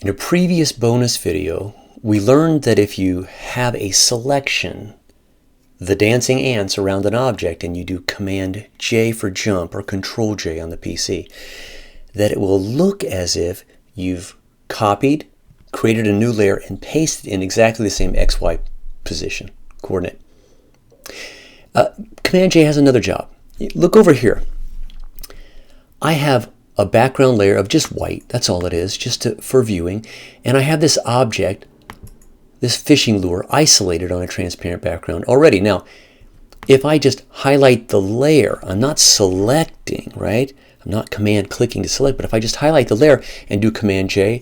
In a previous bonus video, we learned that if you have a selection, the dancing ants around an object, and you do Command J for jump or Control J on the PC, that it will look as if you've copied, created a new layer, and pasted in exactly the same XY position, coordinate. Command J has another job. Look over here. I have a background layer of just white, that's all it is, for viewing, and I have this object, this fishing lure, isolated on a transparent background already. Now, if I just highlight the layer, I'm not selecting, right? I'm not command clicking to select, but if I just highlight the layer and do Command J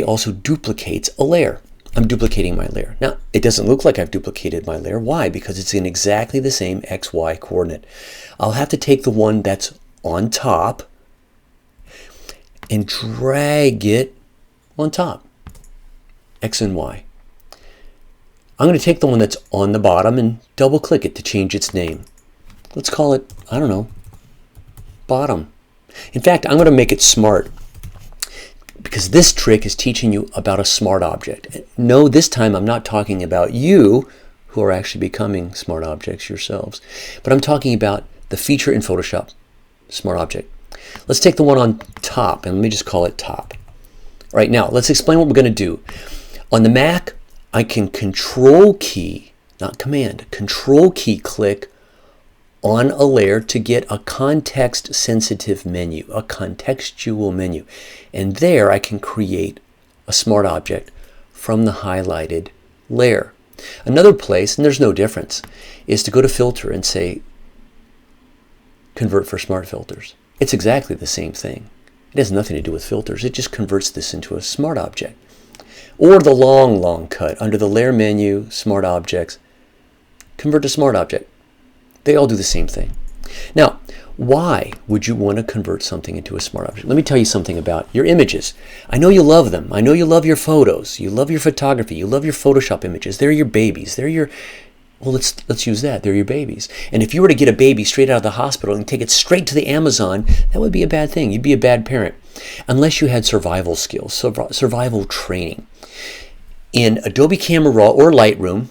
also duplicates a layer. I'm duplicating my layer. Now, it doesn't look like I've duplicated my layer. Why? Because it's in exactly the same XY coordinate. I'll have to take the one that's on top and drag it on top, X and Y. I'm going to take the one that's on the bottom and double click it to change its name. Let's call it, I don't know, bottom. In fact, I'm going to make it smart, because this trick is teaching you about a smart object. No, this time I'm not talking about you who are actually becoming smart objects yourselves, but I'm talking about the feature in Photoshop, smart object. Let's take the one on top, and let me just call it top. All right, now let's explain what we're going to do. On the Mac, I can Control key, not Command, Control key click on a layer to get a context-sensitive menu, a contextual menu. And there I can create a smart object from the highlighted layer. Another place, and there's no difference, is to go to Filter and say, Convert for Smart Filters. It's exactly the same thing. It has nothing to do with filters. It just converts this into a smart object. Or the long cut under the Layer menu, Smart Objects, Convert to Smart Object. They all do the same thing. Now, why would you want to convert something into a smart object? Let me tell you something about your images. I know you love them. I know you love your photos. You love your photography. You love your Photoshop images. They're your babies. They're your, well, let's use that. They're your babies. And if you were to get a baby straight out of the hospital and take it straight to the Amazon, that would be a bad thing. You'd be a bad parent. Unless you had survival skills, survival training. In Adobe Camera Raw or Lightroom,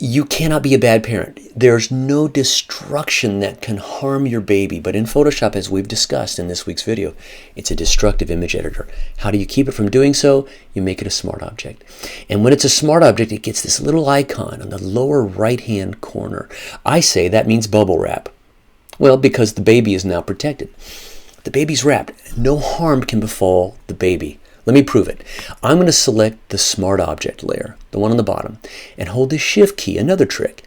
you cannot be a bad parent. There's no destruction that can harm your baby. But in Photoshop, as we've discussed in this week's video, it's a destructive image editor. How do you keep it from doing so? You make it a smart object. And when it's a smart object, it gets this little icon on the lower right-hand corner. I say that means bubble wrap. Well, because the baby is now protected. The baby's wrapped. No harm can befall the baby. Let me prove it. I'm going to select the Smart Object layer, the one on the bottom, and hold the Shift key, another trick,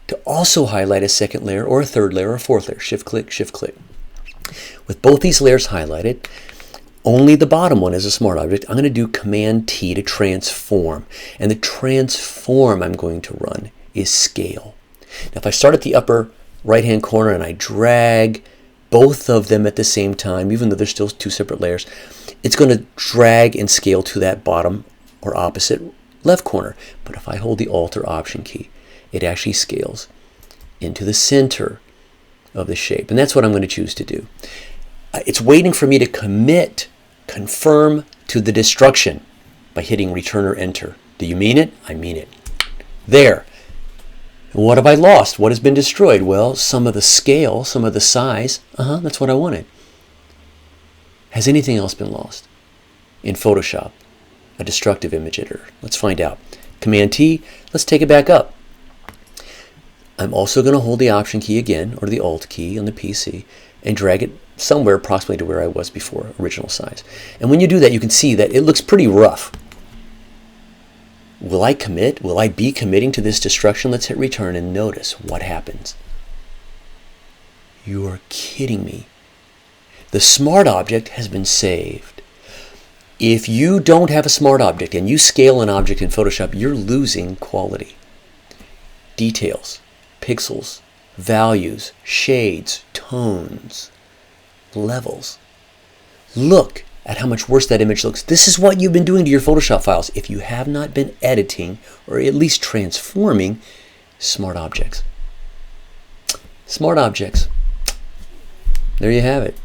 to also highlight a second layer or a third layer or a fourth layer. Shift click, Shift click. With both these layers highlighted, only the bottom one is a Smart Object. I'm going to do Command T to transform. And the transform I'm going to run is Scale. Now if I start at the upper right-hand corner and I drag both of them at the same time, even though they're still two separate layers, it's going to drag and scale to that bottom or opposite left corner. But if I hold the Alt or Option key, it actually scales into the center of the shape. And that's what I'm going to choose to do. It's waiting for me to confirm to the destruction by hitting Return or Enter. Do you mean it? I mean it. There. What have I lost? What has been destroyed? Well, some of the scale, some of the size. That's what I wanted. Has anything else been lost? In Photoshop, a destructive image editor. Let's find out. Command T, let's take it back up. I'm also going to hold the Option key again, or the Alt key on the PC, and drag it somewhere approximately to where I was before, original size. And when you do that, you can see that it looks pretty rough. Will I commit? Will I be committing to this destruction? Let's hit Return and notice what happens. You are kidding me. The smart object has been saved. If you don't have a smart object and you scale an object in Photoshop, you're losing quality. Details, pixels, values, shades, tones, levels. Look at how much worse that image looks. This is what you've been doing to your Photoshop files if you have not been editing or at least transforming smart objects. Smart objects. There you have it.